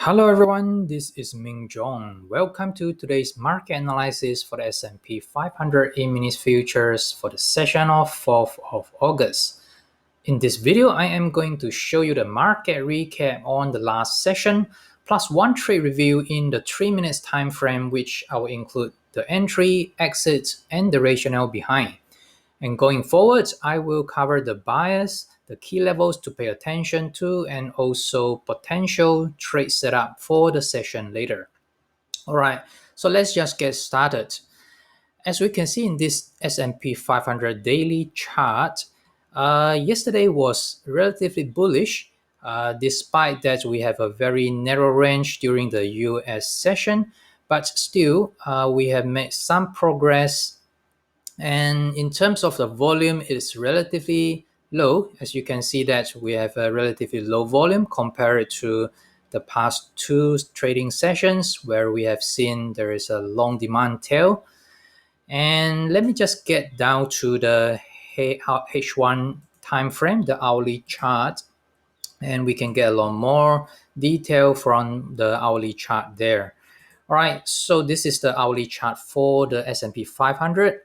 Hello everyone, this is Ming Jong. Welcome to today's market analysis for the SP 500 8-minute futures for the session of 4th of August. In this video, I am going to show you the market recap on the last session, plus one trade review in the 3 minutes time frame, which I will include the entry, exits, and the rationale behind. And going forward, I will cover the bias, the key levels to pay attention to, and also potential trade setup for the session later. All right, so let's just get started. As we can see in this SP 500 daily chart, yesterday was relatively bullish, despite that we have a very narrow range during the US session, but still we have made some progress. And in terms of the volume, it's relatively low. As you can see that we have a relatively low volume compared to the past two trading sessions where we have seen there is a long demand tail. And let me just get down to the H1 time frame, the hourly chart, and we can get a lot more detail from the hourly chart there. All right, so this is the hourly chart for the S&P 500.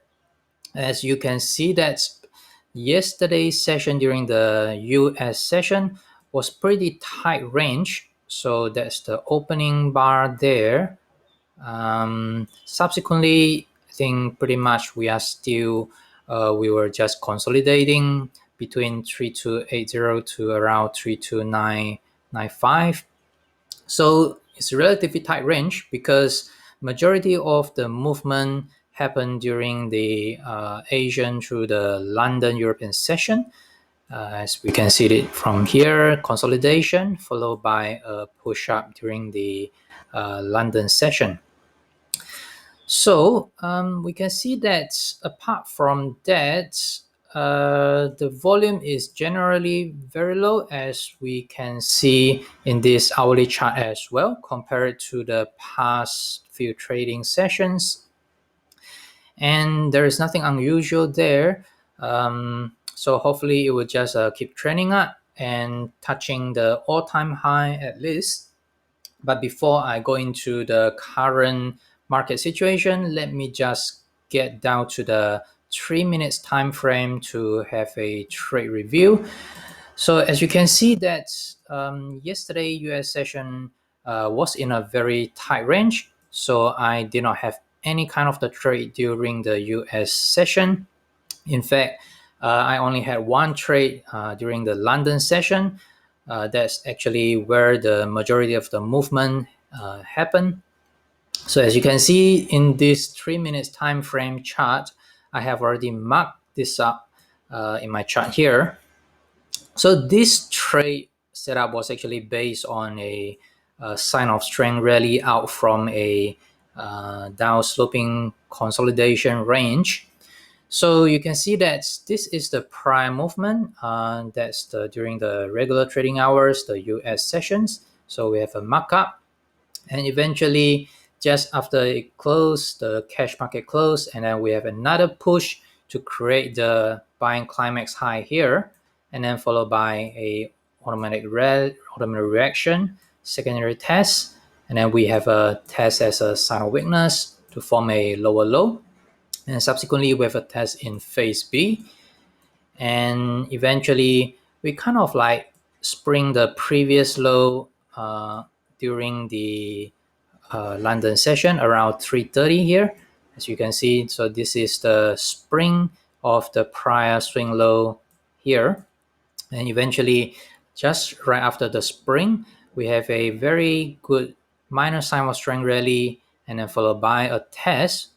As you can see that yesterday's session during the US session was pretty tight range. So that's the opening bar there. Subsequently, I think pretty much we are still, we were just consolidating between 3280 to around 32995. So it's a relatively tight range because majority of the movement happened during the Asian through the London European session. As we can see it from here, consolidation followed by a push up during the London session. So we can see that apart from that, the volume is generally very low, as we can see in this hourly chart as well, compared to the past few trading sessions. And there is nothing unusual there. So hopefully it will just keep trending up and touching the all-time high at least. But before I go into the current market situation, let me just get down to the 3 minutes time frame to have a trade review. So as you can see that yesterday US session was in a very tight range. So I did not have any kind of the trade during the US session. In fact, I only had one trade during the London session. That's actually where the majority of the movement happened. So as you can see in this 3 minutes time frame chart, I have already marked this up in my chart here. So this trade setup was actually based on a sign of strength rally out from a down sloping consolidation range. So you can see that this is the prime movement. That's during the regular trading hours, the US sessions. So we have a markup, and eventually just after it closed, the cash market closed, and then we have another push to create the buying climax high here, and then followed by a automatic reaction, secondary test, and then we have a test as a sign of weakness to form a lower low. And subsequently, we have a test in phase B. And eventually, we kind of like spring the previous low during the London session around 330 here. As you can see, so this is the spring of the prior swing low here. And eventually, just right after the spring, we have a very good minor sign of strength rally, and then followed by a test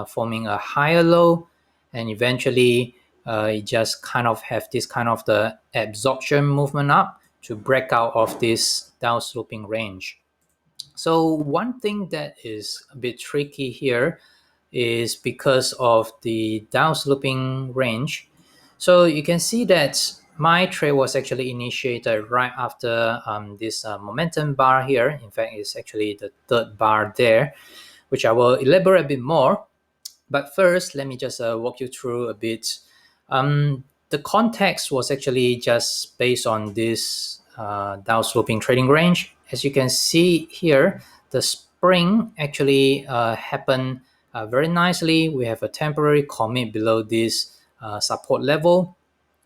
forming a higher low, and eventually it just kind of have this kind of the absorption movement up to break out of this down sloping range. So one thing that is a bit tricky here is because of the down sloping range. So you can see that my trade was actually initiated right after this momentum bar here. In fact, it's actually the third bar there, which I will elaborate a bit more. But first, let me just walk you through a bit. The context was actually just based on this down sloping trading range. as you can see here, the spring actually happened very nicely. We have a temporary commit below this support level,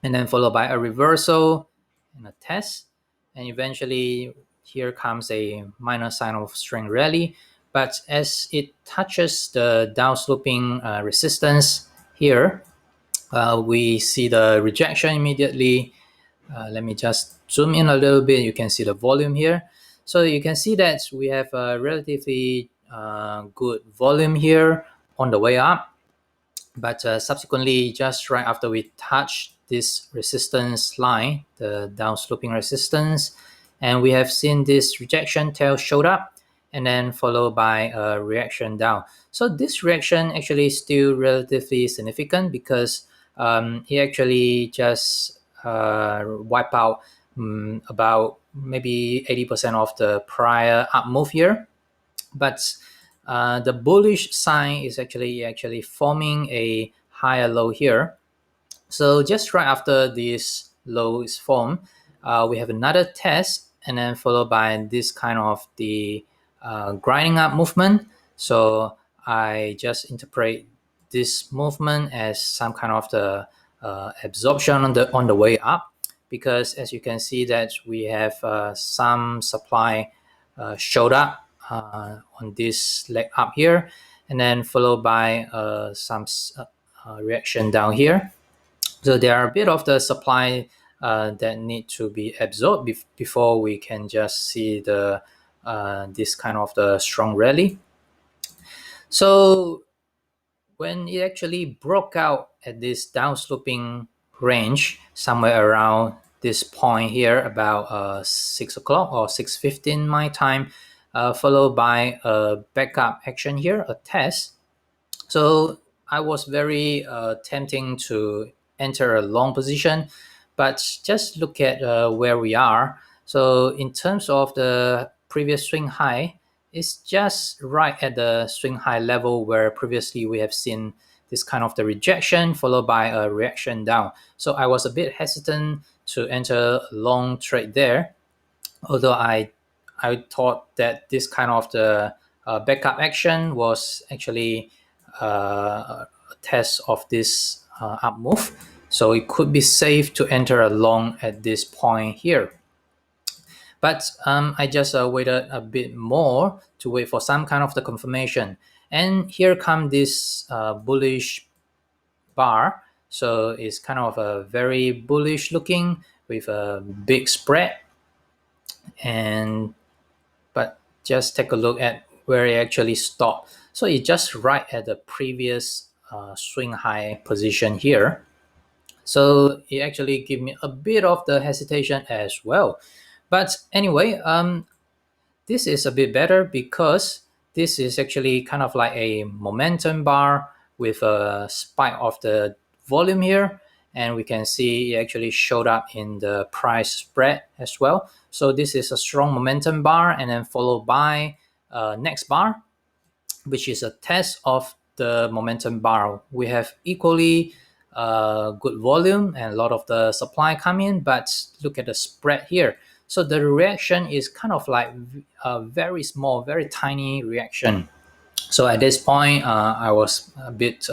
and then followed by a reversal and a test, and eventually here comes a minor sign of strength rally. But as it touches the downsloping resistance here, we see the rejection immediately. Let me just zoom in a little bit. You can see the volume here. So you can see that we have a relatively good volume here on the way up. But subsequently, just right after we touch this resistance line, the downsloping resistance, and we have seen this rejection tail showed up and then followed by a reaction down. So this reaction actually is still relatively significant because it actually just wipe out about maybe 80% of the prior up move here. But the bullish sign is actually forming a higher low here. So just right after this low is formed, we have another test, and then followed by this kind of the grinding up movement. So I just interpret this movement as some kind of the absorption on the way up, because as you can see that we have some supply showed up on this leg up here, and then followed by some reaction down here. So there are a bit of the supply that need to be absorbed before we can just see the this kind of the strong rally. So when it actually broke out at this downsloping range, somewhere around this point here, about 6 o'clock or 6:15 my time, followed by a backup action here, a test. So I was very tempting to enter a long position, but just look at where we are. So in terms of the previous swing high, it's just right at the swing high level where previously we have seen this kind of the rejection followed by a reaction down. So I was a bit hesitant to enter a long trade there, although I thought that this kind of the backup action was actually a test of this up move. So it could be safe to enter a long at this point here. But I just waited a bit more to wait for some kind of the confirmation. And here come this bullish bar. So it's kind of a very bullish looking with a big spread. And but just take a look at where it actually stopped. So it's just right at the previous swing high position here. So it actually gave me a bit of the hesitation as well. But anyway, this is a bit better because this is actually kind of like a momentum bar with a spike of the volume here, and we can see it actually showed up in the price spread as well. So this is a strong momentum bar, and then followed by next bar, which is a test of the momentum bar. We have equally good volume and a lot of the supply come in, but look at the spread here. So the reaction is kind of like a very small, very tiny reaction. So at this point, I was a bit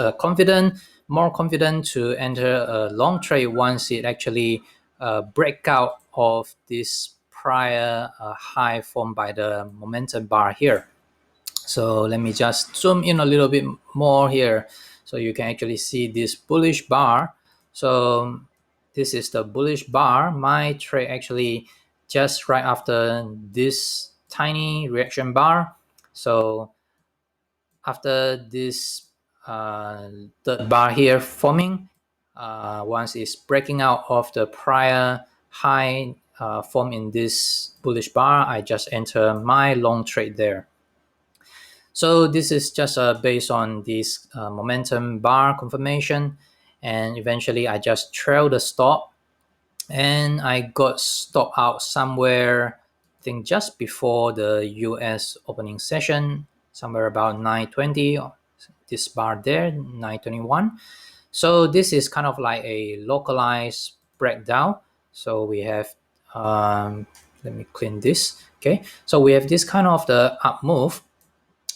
more confident to enter a long trade once it actually break out of this prior high formed by the momentum bar here. So let me just zoom in a little bit more here so you can actually see this bullish bar. So this is the bullish bar. My trade actually just right after this tiny reaction bar. So after this third bar here forming, once it's breaking out of the prior high form in this bullish bar, I just enter my long trade there. So this is just based on this momentum bar confirmation, and eventually I just trailed the stop, and I got stop out somewhere, I think just before the US opening session, somewhere about 9:20. This bar there, 9:21. So this is kind of like a localized breakdown. So we have let me clean this. Okay, so we have this kind of the up move,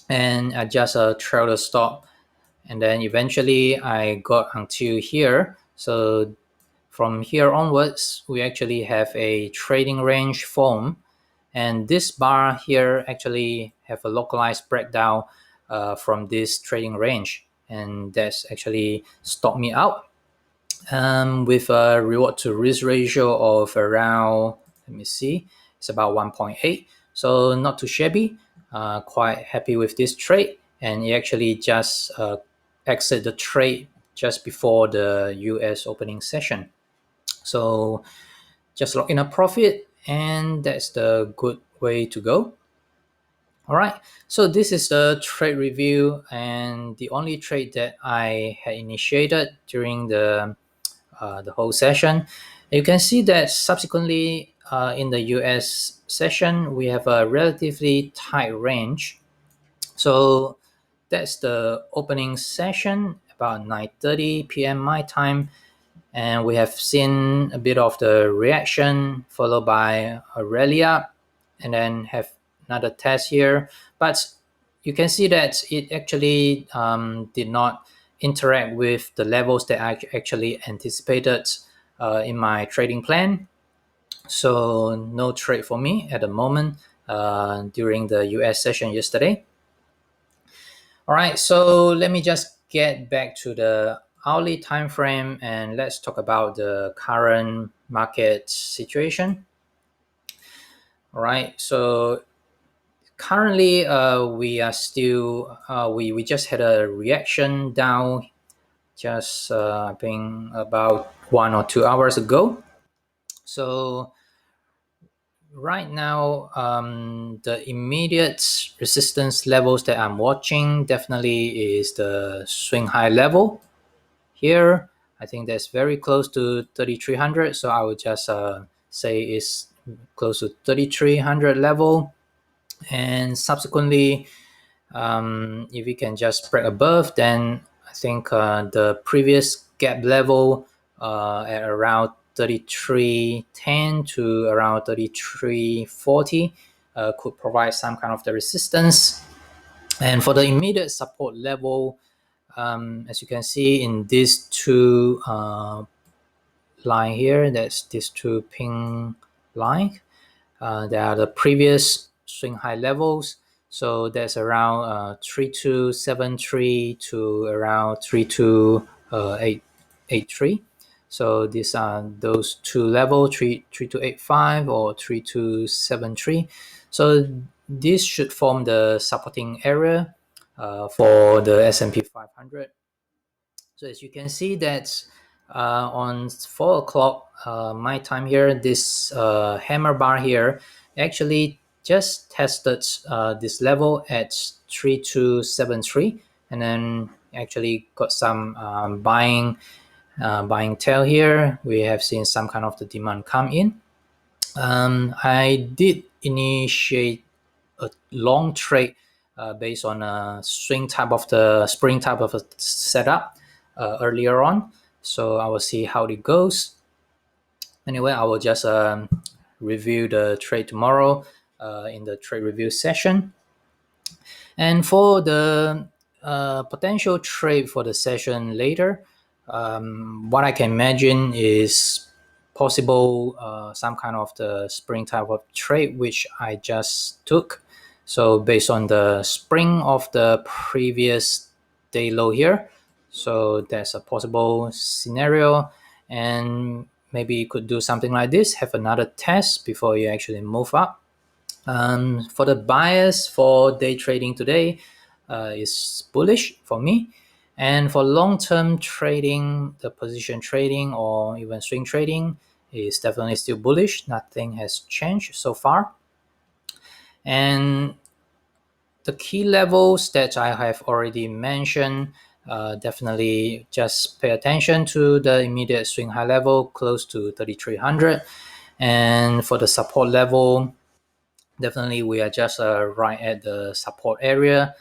and I just trail the stop, and then eventually I got until here. So from here onwards, we actually have a trading range form, and this bar here actually have a localized breakdown from this trading range, and that's actually stopped me out with a reward to risk ratio of around, let me see, it's about 1.8. So not too shabby. Quite happy with this trade, and it actually just exit the trade just before the US opening session. So just lock in a profit, and that's the good way to go. All right, so this is the trade review, and the only trade that I had initiated during the whole session. You can see that subsequently in the US session, we have a relatively tight range. So that's the opening session about 9:30 p.m. my time, and we have seen a bit of the reaction followed by a rally up, and then have another test here. But you can see that it actually did not interact with the levels that I actually anticipated in my trading plan. So no trade for me at the moment during the US session yesterday. All right, so let me just get back to the hourly time frame, and let's talk about the current market situation. All right, so currently we are still we just had a reaction down just I think about 1 or 2 hours ago. So right now the immediate resistance levels that I'm watching definitely is the swing high level here. I think that's very close to 3300, so I would just say it's close to 3300 level. And subsequently, if we can just break above, then I think the previous gap level at around 3310 to around 3340 could provide some kind of the resistance. And for the immediate support level, as you can see in these two line here, that's these two pink line. They are the previous swing high levels. So that's around 3273 to around 3283. So these are those two levels, 3285 or 3273. So this should form the supporting area for the S&P 500. So as you can see that on 4 o'clock my time here, this hammer bar here actually just tested this level at 3273, and then actually got some buying tail here. We have seen some kind of the demand come in. I did initiate a long trade based on a swing type of the spring type of a setup earlier on. So I will see how it goes. Anyway, I will just review the trade tomorrow in the trade review session. And for the potential trade for the session later, what I can imagine is possible some kind of the spring type of trade which I just took. So based on the spring of the previous day low here, so that's a possible scenario, and maybe you could do something like this, have another test before you actually move up. For the bias for day trading today is bullish for me. And for long-term trading, the position trading or even swing trading is definitely still bullish. Nothing has changed so far. And the key levels that I have already mentioned, definitely just pay attention to the immediate swing high level close to 3300. And for the support level, definitely we are just right at the support area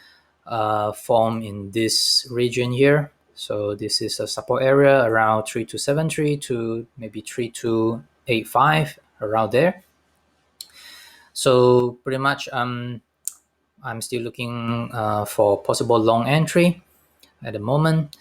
formed in this region here. So this is a support area around 3273 to maybe 3285, around there. So pretty much I'm still looking for possible long entry at the moment.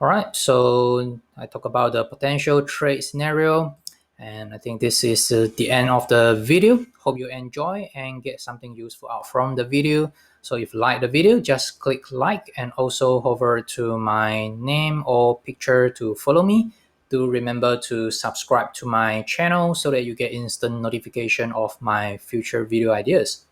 All right, so I talk about the potential trade scenario, and I think this is the end of the video. Hope you enjoy and get something useful out from the video. So if you like the video, just click like and also hover to my name or picture to follow me. Do remember to subscribe to my channel so that you get instant notification of my future video ideas.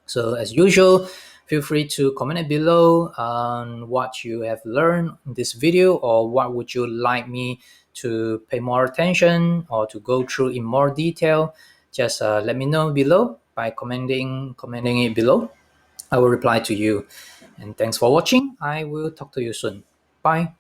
So as usual, feel free to comment below on what you have learned in this video, or what would you like me to pay more attention or to go through in more detail. Just let me know below by commenting it below. I will reply to you. And thanks for watching. I will talk to you soon. Bye.